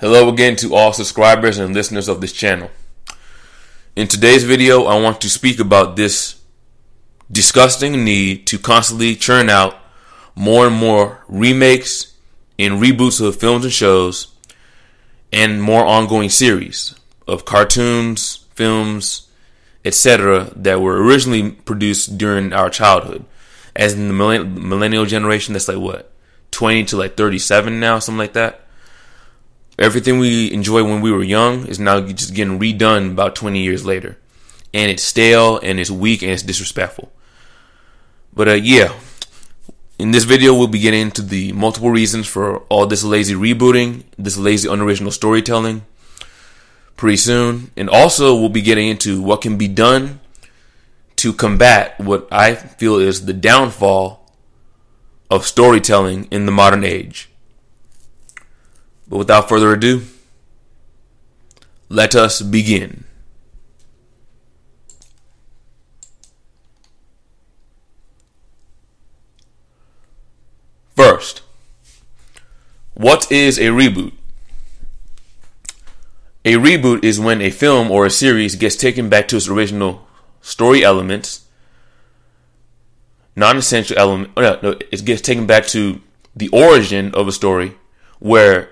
Hello again to all subscribers and listeners of this channel. In today's video, I want to speak about this disgusting need to constantly churn out more and more remakes and reboots of films and shows and more ongoing series of cartoons, films, etc. that were originally produced during our childhood. As in the millennial generation, that's like what? 20 to like 37 now, something like that. Everything we enjoyed when we were young is now just getting redone about 20 years later. And it's stale, and it's weak, and it's disrespectful. But yeah, in this video we'll be getting into the multiple reasons for all this lazy rebooting, this lazy unoriginal storytelling pretty soon. And also we'll be getting into what can be done to combat what I feel is the downfall of storytelling in the modern age. But without further ado, let us begin. First, what is a reboot? A reboot is when a film or a series gets taken back to its original story elements, non-essential element. It gets taken back to the origin of a story where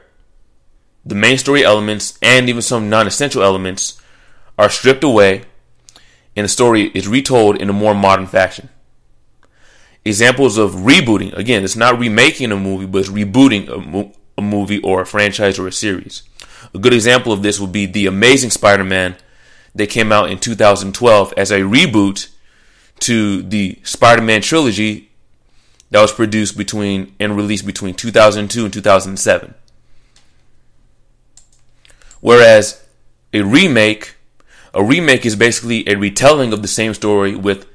the main story elements and even some non-essential elements are stripped away and the story is retold in a more modern fashion. Examples of rebooting, again, it's not remaking a movie, but it's rebooting a movie or a franchise or a series. A good example of this would be The Amazing Spider-Man that came out in 2012 as a reboot to the Spider-Man trilogy that was produced and released between 2002 and 2007. Whereas a remake is basically a retelling of the same story with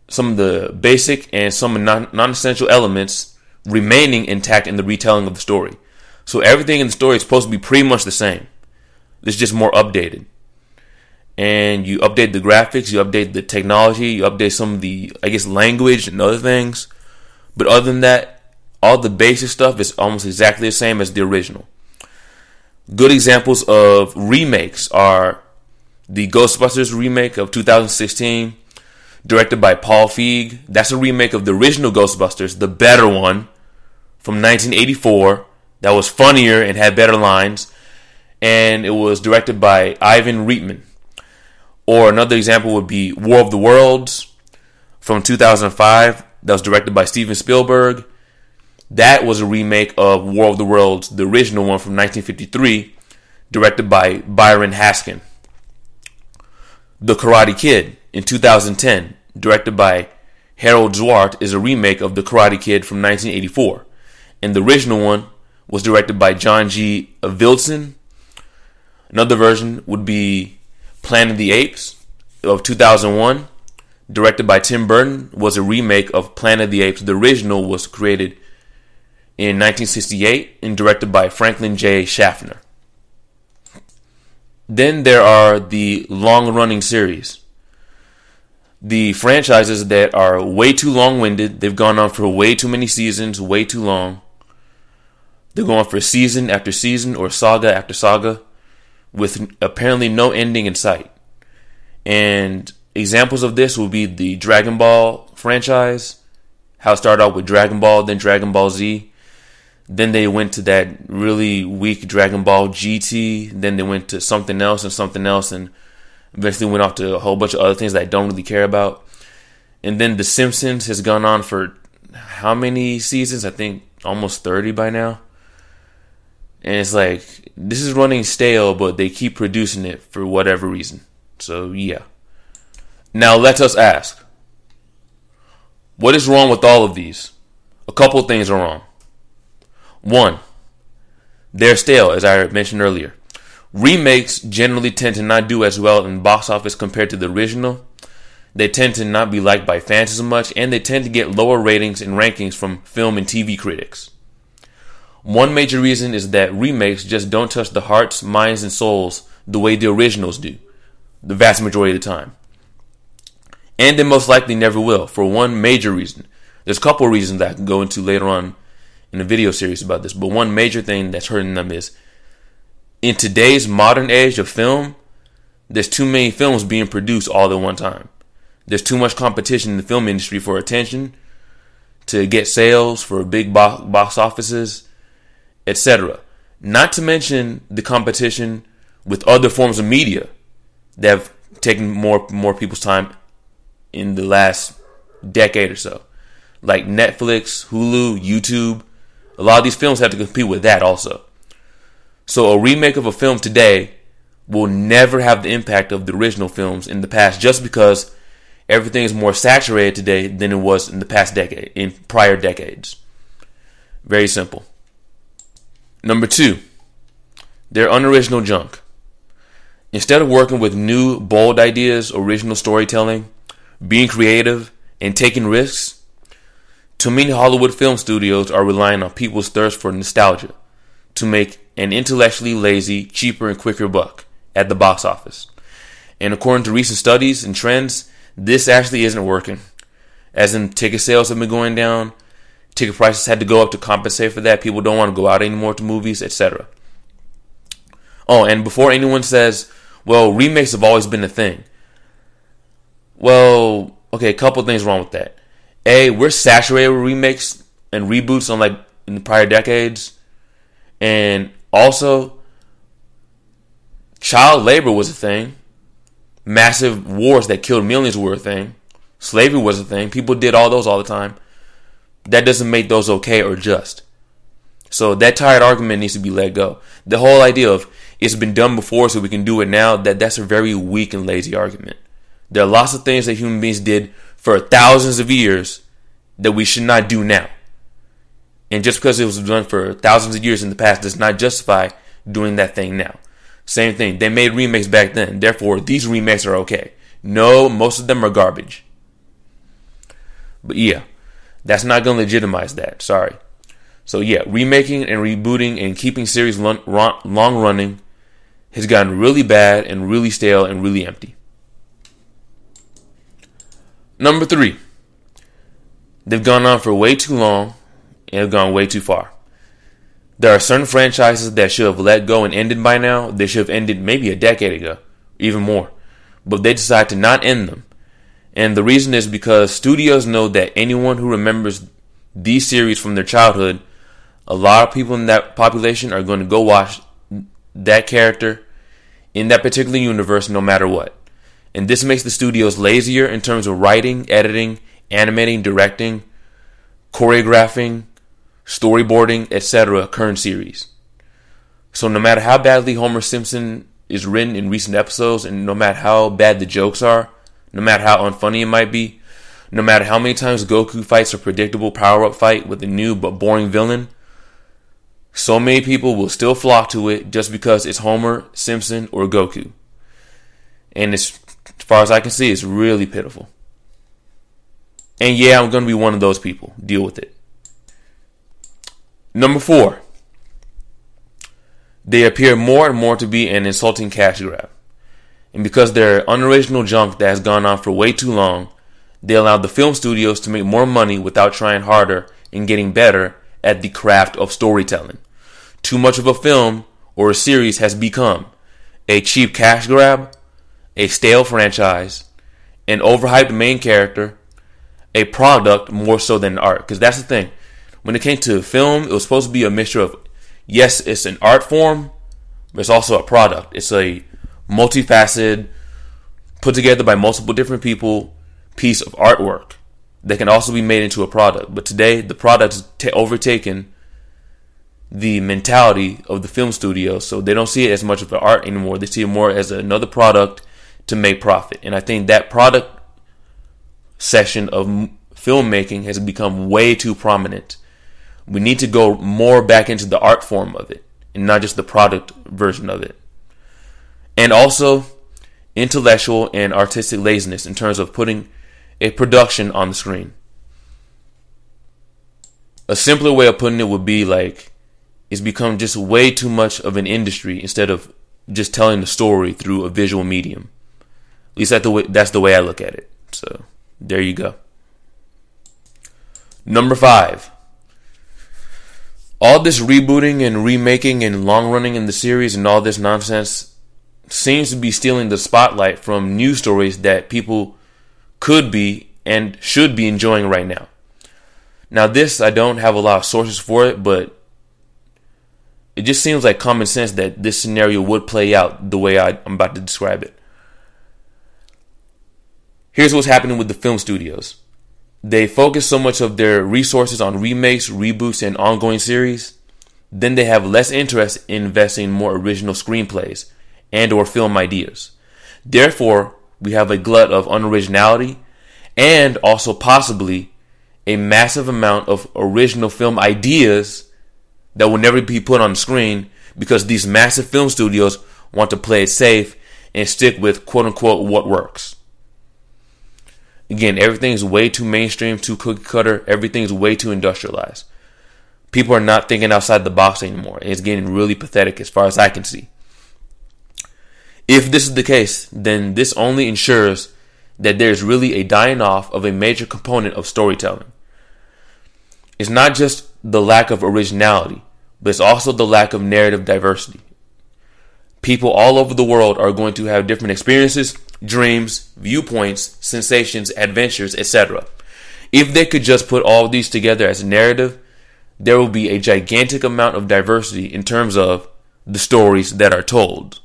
some of the basic and some non-essential elements remaining intact in the retelling of the story. So everything in the story is supposed to be pretty much the same. It's just more updated. And you update the graphics, you update the technology, you update some of the, language and other things. But other than that, all the basic stuff is almost exactly the same as the original. Good examples of remakes are the Ghostbusters remake of 2016, directed by Paul Feig. That's a remake of the original Ghostbusters, the better one, from 1984. That was funnier and had better lines. And it was directed by Ivan Reitman. Or another example would be War of the Worlds from 2005. That was directed by Steven Spielberg. That was a remake of War of the Worlds, the original one from 1953, directed by Byron Haskin. The Karate Kid in 2010, directed by Harold Zwart, is a remake of The Karate Kid from 1984. And the original one was directed by John G. Avildsen. Another version would be Planet of the Apes of 2001, directed by Tim Burton, was a remake of Planet of the Apes. The original was created in 1968 and directed by Franklin J. Schaffner. Then there are the long-running series. The franchises that are way too long-winded. They've gone on for way too many seasons, way too long. They're going for season after season or saga after saga with apparently no ending in sight. And examples of this would be the Dragon Ball franchise. How it started out with Dragon Ball, then Dragon Ball Z. Then they went to that really weak Dragon Ball GT. Then they went to something else, and eventually went off to a whole bunch of other things that I don't really care about. And then The Simpsons has gone on for how many seasons? I think almost 30 by now. And it's like, this is running stale, but they keep producing it for whatever reason. So yeah. Now let us ask, what is wrong with all of these? A couple of things are wrong. One, they're stale, as I mentioned earlier. Remakes generally tend to not do as well in box office compared to the original. They tend to not be liked by fans as much, and they tend to get lower ratings and rankings from film and TV critics. One major reason is that remakes just don't touch the hearts, minds, and souls the way the originals do, the vast majority of the time. And they most likely never will, for one major reason. There's a couple of reasons that I can go into later on in a video series about this, but one major thing that's hurting them is in today's modern age of film, there's too many films being produced all at one time. There's too much competition in the film industry for attention, to get sales, for big box offices, etc. Not to mention the competition with other forms of media that have taken more people's time in the last decade or so. Like Netflix, Hulu, YouTube. A lot of these films have to compete with that also. So a remake of a film today will never have the impact of the original films in the past, just because everything is more saturated today than it was in the past decade, in prior decades. Very simple. Number 2, they're unoriginal junk. Instead of working with new, bold ideas, original storytelling, being creative, and taking risks, too many Hollywood film studios are relying on people's thirst for nostalgia to make an intellectually lazy, cheaper, and quicker buck at the box office. And according to recent studies and trends, this actually isn't working. As in, ticket sales have been going down, ticket prices had to go up to compensate for that, people don't want to go out anymore to movies, etc. Oh, and before anyone says, well, remakes have always been a thing. Well, okay, a couple things wrong with that. A, we're saturated with remakes and reboots unlike in the prior decades. And also, child labor was a thing. Massive wars that killed millions were a thing. Slavery was a thing. People did all those all the time. That doesn't make those okay or just. So that tired argument needs to be let go. The whole idea of it's been done before so we can do it now, that's a very weak and lazy argument. There are lots of things that human beings did for thousands of years that we should not do now. And just because it was done for thousands of years in the past does not justify doing that thing now. Same thing. They made remakes back then. Therefore, these remakes are okay. No, most of them are garbage. But yeah, that's not going to legitimize that. Sorry. So yeah, remaking and rebooting and keeping series long running has gotten really bad and really stale and really empty. Number 3, they've gone on for way too long and have gone way too far. There are certain franchises that should have let go and ended by now. They should have ended maybe a decade ago, even more. But they decide to not end them. And the reason is because studios know that anyone who remembers these series from their childhood, a lot of people in that population are going to go watch that character in that particular universe no matter what. And this makes the studios lazier in terms of writing, editing, animating, directing, choreographing, storyboarding, etc. current series. So no matter how badly Homer Simpson is written in recent episodes, and no matter how bad the jokes are, no matter how unfunny it might be, no matter how many times Goku fights a predictable power-up fight with a new but boring villain, so many people will still flock to it just because it's Homer, Simpson, or Goku. And as far as I can see, it's really pitiful. And yeah, I'm going to be one of those people. Deal with it. Number 4. They appear more and more to be an insulting cash grab. And because they're unoriginal junk that has gone on for way too long, they allow the film studios to make more money without trying harder and getting better at the craft of storytelling. Too much of a film or a series has become a cheap cash grab, a stale franchise, an overhyped main character, a product more so than art. Because that's the thing. When it came to film, it was supposed to be a mixture of, yes, it's an art form, but it's also a product. It's a multifaceted, put together by multiple different people, piece of artwork that can also be made into a product. But today, the product has overtaken the mentality of the film studio, so they don't see it as much of an art anymore. They see it more as another product to make profit. And I think that product section of filmmaking has become way too prominent. We need to go more back into the art form of it and not just the product version of it. And also intellectual and artistic laziness in terms of putting a production on the screen. A simpler way of putting it would be like, it's become just way too much of an industry instead of just telling the story through a visual medium. At least that's the way I look at it. So there you go. Number 5. All this rebooting and remaking and long running in the series and all this nonsense seems to be stealing the spotlight from news stories that people could be and should be enjoying right now. Now this, I don't have a lot of sources for it, but it just seems like common sense that this scenario would play out the way I'm about to describe it. Here's what's happening with the film studios. They focus so much of their resources on remakes, reboots, and ongoing series, then they have less interest in investing in more original screenplays and or film ideas. Therefore, we have a glut of unoriginality and also possibly a massive amount of original film ideas that will never be put on screen because these massive film studios want to play it safe and stick with quote-unquote what works. Again, everything's way too mainstream, too cookie cutter. Everything's way too industrialized. People are not thinking outside the box anymore. It's getting really pathetic as far as I can see. If this is the case, then this only ensures that there's really a dying off of a major component of storytelling. It's not just the lack of originality, but it's also the lack of narrative diversity. People all over the world are going to have different experiences, dreams, viewpoints, sensations, adventures, etc. If they could just put all these together as a narrative, there will be a gigantic amount of diversity in terms of the stories that are told.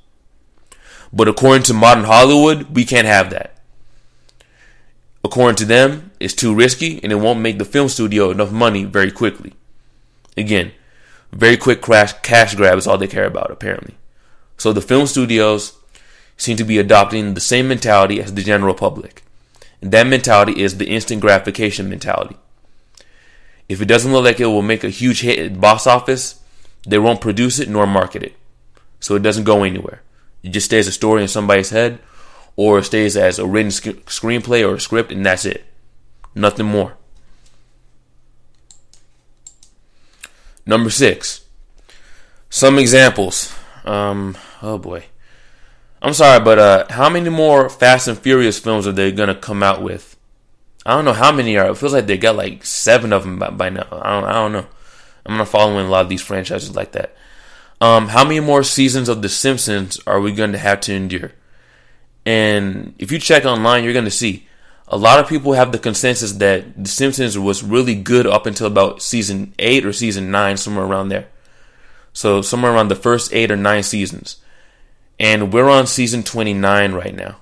But according to modern Hollywood, we can't have that. According to them, it's too risky and it won't make the film studio enough money very quickly. Again, very quick cash grab is all they care about, apparently. So the film studios seem to be adopting the same mentality as the general public. And that mentality is the instant gratification mentality. If it doesn't look like it will make a huge hit at box office, they won't produce it nor market it. So it doesn't go anywhere. It just stays a story in somebody's head, or it stays as a written screenplay or a script, and that's it. Nothing more. Number 6. Some examples. Oh boy. I'm sorry, but how many more Fast and Furious films are they going to come out with? I don't know how many are. It feels like they got like 7 of them by now. I don't know. I'm not following a lot of these franchises like that. How many more seasons of The Simpsons are we going to have to endure? And if you check online, you're going to see a lot of people have the consensus that The Simpsons was really good up until about season 8 or season 9, somewhere around there. So somewhere around the first 8 or 9 seasons. And we're on season 29 right now.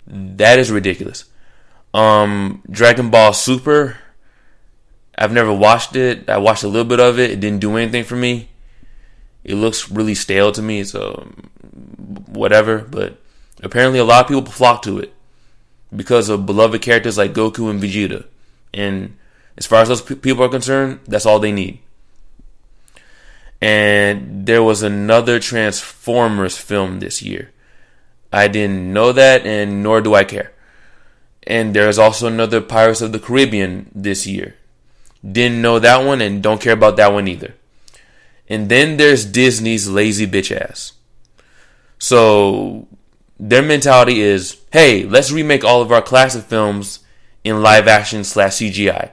That is ridiculous. Dragon Ball Super, I've never watched it. I watched a little bit of it. It didn't do anything for me. It looks really stale to me, so whatever. But apparently a lot of people flock to it because of beloved characters like Goku and Vegeta. And as far as those people are concerned, that's all they need. And there was another Transformers film this year. I didn't know that, and nor do I care. And there is also another Pirates of the Caribbean this year. Didn't know that one and don't care about that one either. And then there's Disney's lazy bitch ass. So their mentality is, hey, let's remake all of our classic films in live action / CGI.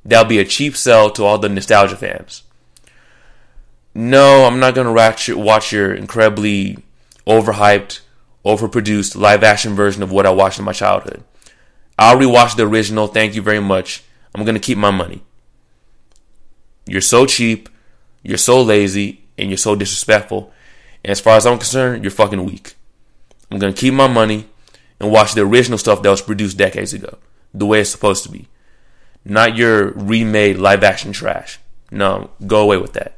That'll be a cheap sell to all the nostalgia fans. No, I'm not going to watch your incredibly overhyped, overproduced live action version of what I watched in my childhood. I'll rewatch the original, thank you very much. I'm going to keep my money. You're so cheap, you're so lazy, and you're so disrespectful. And as far as I'm concerned, you're fucking weak. I'm going to keep my money and watch the original stuff that was produced decades ago. The way it's supposed to be. Not your remade live action trash. No, go away with that.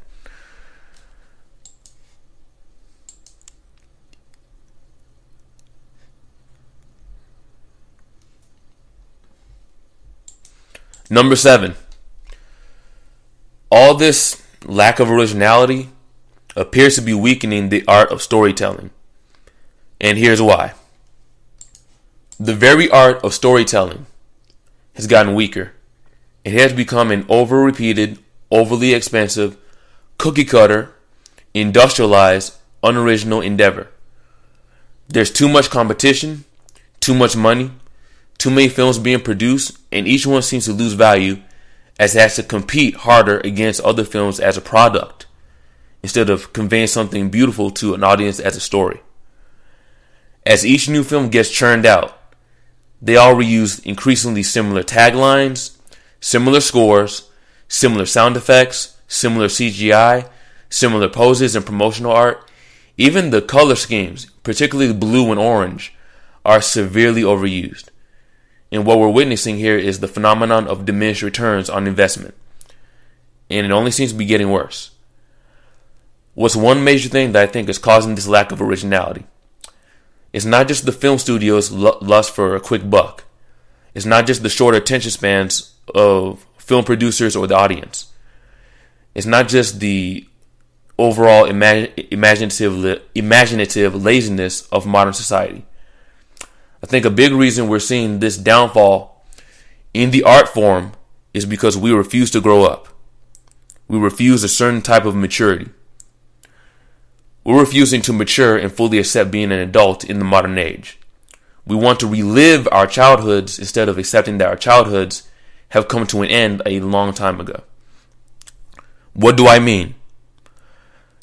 Number 7. All this lack of originality appears to be weakening the art of storytelling. And here's why. The very art of storytelling has gotten weaker. It has become an over-repeated, overly expensive, cookie-cutter, industrialized, unoriginal endeavor. There's too much competition, too much money, too many films being produced, and each one seems to lose value as it has to compete harder against other films as a product, instead of conveying something beautiful to an audience as a story. As each new film gets churned out, they all reuse increasingly similar taglines, similar scores, similar sound effects, similar CGI, similar poses and promotional art. Even the color schemes, particularly blue and orange, are severely overused. And what we're witnessing here is the phenomenon of diminished returns on investment. And it only seems to be getting worse. What's one major thing that I think is causing this lack of originality? It's not just the film studio's lust for a quick buck. It's not just the short attention spans of film producers or the audience. It's not just the overall imaginative laziness of modern society. I think a big reason we're seeing this downfall in the art form is because we refuse to grow up. We refuse a certain type of maturity. We're refusing to mature and fully accept being an adult in the modern age. We want to relive our childhoods instead of accepting that our childhoods have come to an end a long time ago. What do I mean?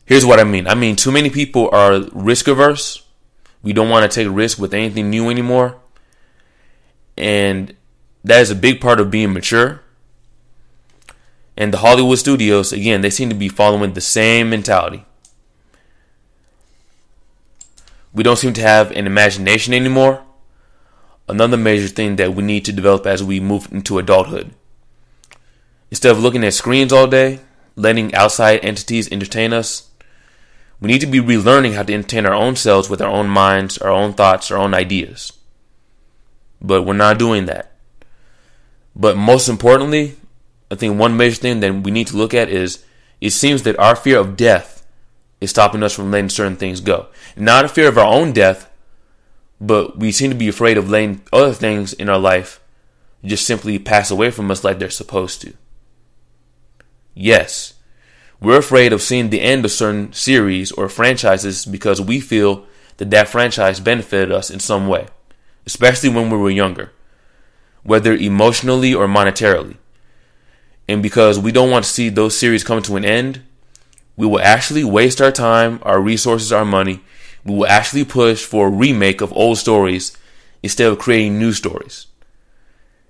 Here's what I mean. I mean, too many people are risk averse. We don't want to take a risk with anything new anymore. And that is a big part of being mature. And the Hollywood studios, again, they seem to be following the same mentality. We don't seem to have an imagination anymore. Another major thing that we need to develop as we move into adulthood. Instead of looking at screens all day, letting outside entities entertain us, we need to be relearning how to entertain our own selves with our own minds, our own thoughts, our own ideas. But we're not doing that. But most importantly, I think one major thing that we need to look at is it seems that our fear of death is stopping us from letting certain things go. Not a fear of our own death, but we seem to be afraid of letting other things in our life just simply pass away from us like they're supposed to. Yes, we're afraid of seeing the end of certain series or franchises because we feel that that franchise benefited us in some way, especially when we were younger, whether emotionally or monetarily. And because we don't want to see those series come to an end, we will actually waste our time, our resources, our money. We will actually push for a remake of old stories instead of creating new stories.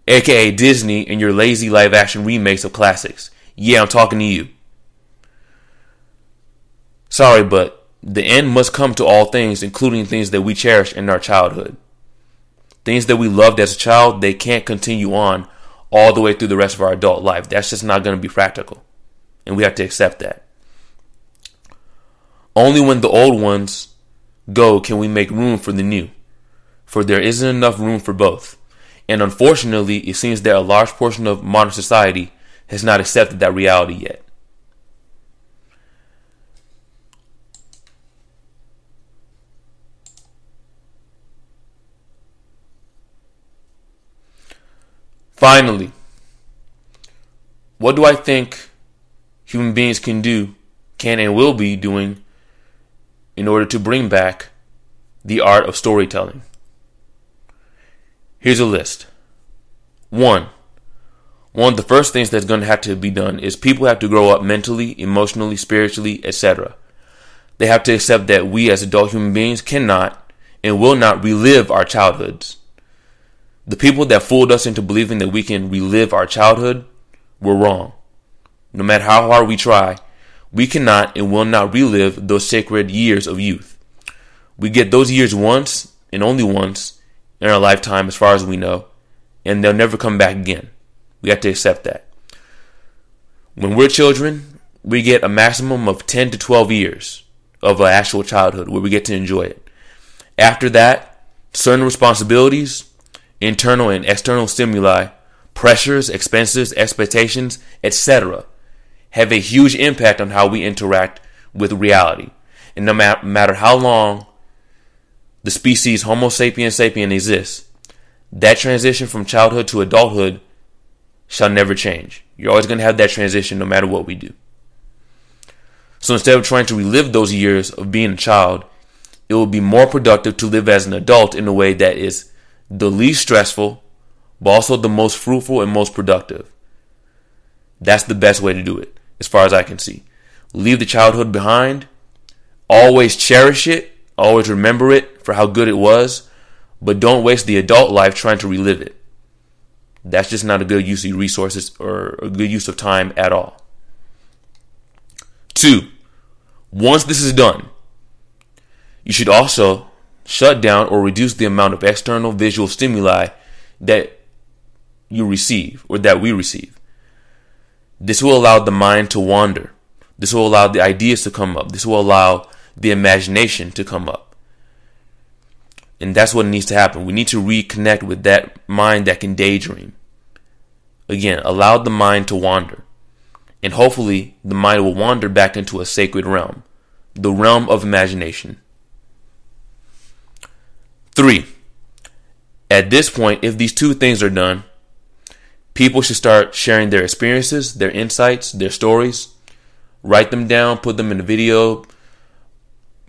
AKA Disney and your lazy live action remakes of classics. Yeah, I'm talking to you. Sorry, but the end must come to all things, including things that we cherish in our childhood. Things that we loved as a child, they can't continue on all the way through the rest of our adult life. That's just not going to be practical. And we have to accept that. Only when the old ones go can we make room for the new. For there isn't enough room for both. And unfortunately, it seems that a large portion of modern society has not accepted that reality yet. Finally, what do I think human beings can and will be doing in order to bring back the art of storytelling? Here's a list. One of the first things that's going to have to be done is people have to grow up mentally, emotionally, spiritually, etc. They have to accept that we as adult human beings cannot and will not relive our childhoods. The people that fooled us into believing that we can relive our childhood were wrong. No matter how hard we try, we cannot and will not relive those sacred years of youth. We get those years once and only once in our lifetime as far as we know, and they'll never come back again. We have to accept that. When we're children, we get a maximum of 10 to 12 years of an actual childhood where we get to enjoy it. After that, certain responsibilities, internal and external stimuli, pressures, expenses, expectations, etc. have a huge impact on how we interact with reality. And no matter how long the species Homo sapiens sapien exists, that transition from childhood to adulthood shall never change. You're always going to have that transition no matter what we do. So instead of trying to relive those years of being a child, it will be more productive to live as an adult in a way that is the least stressful, but also the most fruitful and most productive. That's the best way to do it, as far as I can see. Leave the childhood behind. Always cherish it. Always remember it for how good it was. But don't waste the adult life trying to relive it. That's just not a good use of resources or a good use of time at all. 2, once this is done, you should also shut down or reduce the amount of external visual stimuli that you receive or that we receive. This will allow the mind to wander. This will allow the ideas to come up. This will allow the imagination to come up. And that's what needs to happen. We need to reconnect with that mind that can daydream. Again, allow the mind to wander. And hopefully the mind will wander back into a sacred realm. The realm of imagination. 3, at this point, if these 2 things are done, people should start sharing their experiences, their insights, their stories. Write them down, put them in a video,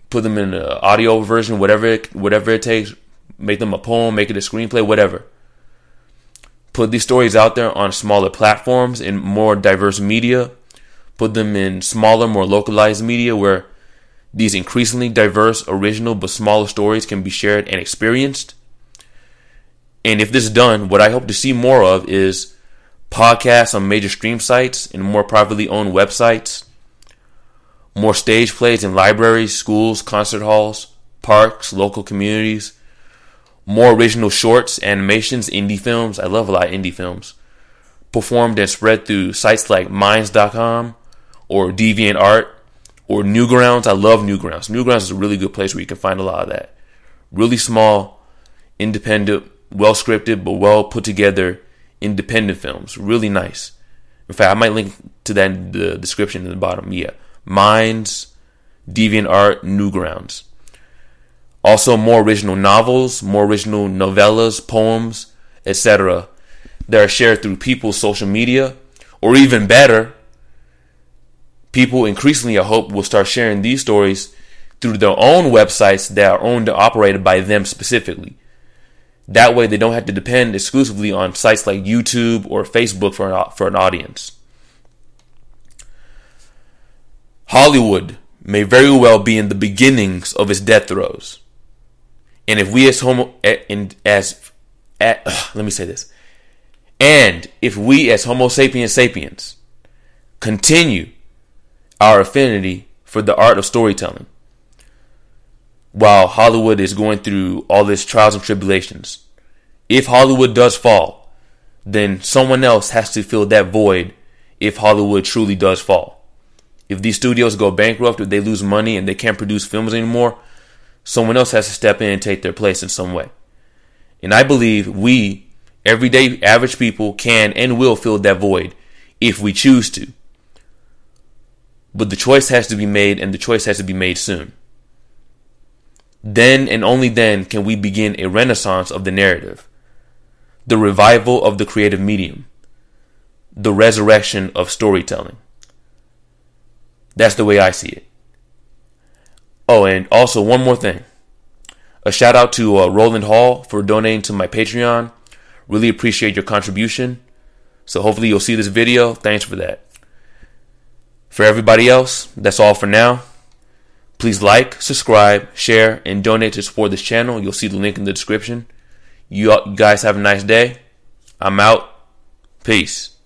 put them in an audio version, whatever it takes. Make them a poem, make it a screenplay, whatever. Put these stories out there on smaller platforms in more diverse media. Put them in smaller, more localized media where these increasingly diverse, original, but smaller stories can be shared and experienced. And if this is done, what I hope to see more of is podcasts on major stream sites and more privately owned websites. More stage plays in libraries, schools, concert halls, parks, local communities. More original shorts, animations, indie films. I love a lot of indie films. Performed and spread through sites like Minds.com or DeviantArt or Newgrounds. I love Newgrounds. Newgrounds is a really good place where you can find a lot of that. Really small, independent, well scripted, but well put together independent films. Really nice. In fact, I might link to that in the description in the bottom. Yeah. Minds, DeviantArt, Newgrounds. Also, more original novels, more original novellas, poems, etc. that are shared through people's social media. Or even better, people increasingly, I hope, will start sharing these stories through their own websites that are owned and operated by them specifically. That way, they don't have to depend exclusively on sites like YouTube or Facebook for an audience. Hollywood may very well be in the beginnings of its death throes. And if we if we as Homo sapiens sapiens continue our affinity for the art of storytelling, while Hollywood is going through all its trials and tribulations, if Hollywood does fall, then someone else has to fill that void if Hollywood truly does fall. If these studios go bankrupt, if they lose money and they can't produce films anymore, someone else has to step in and take their place in some way. And I believe we, everyday average people, can and will fill that void if we choose to. But the choice has to be made, and the choice has to be made soon. Then and only then can we begin a renaissance of the narrative, the revival of the creative medium, the resurrection of storytelling. That's the way I see it. Oh, and also one more thing. A shout out to Roland Hall for donating to my Patreon. Really appreciate your contribution. So hopefully you'll see this video. Thanks for that. For everybody else, that's all for now. Please like, subscribe, share, and donate to support this channel. You'll see the link in the description. You guys have a nice day. I'm out. Peace.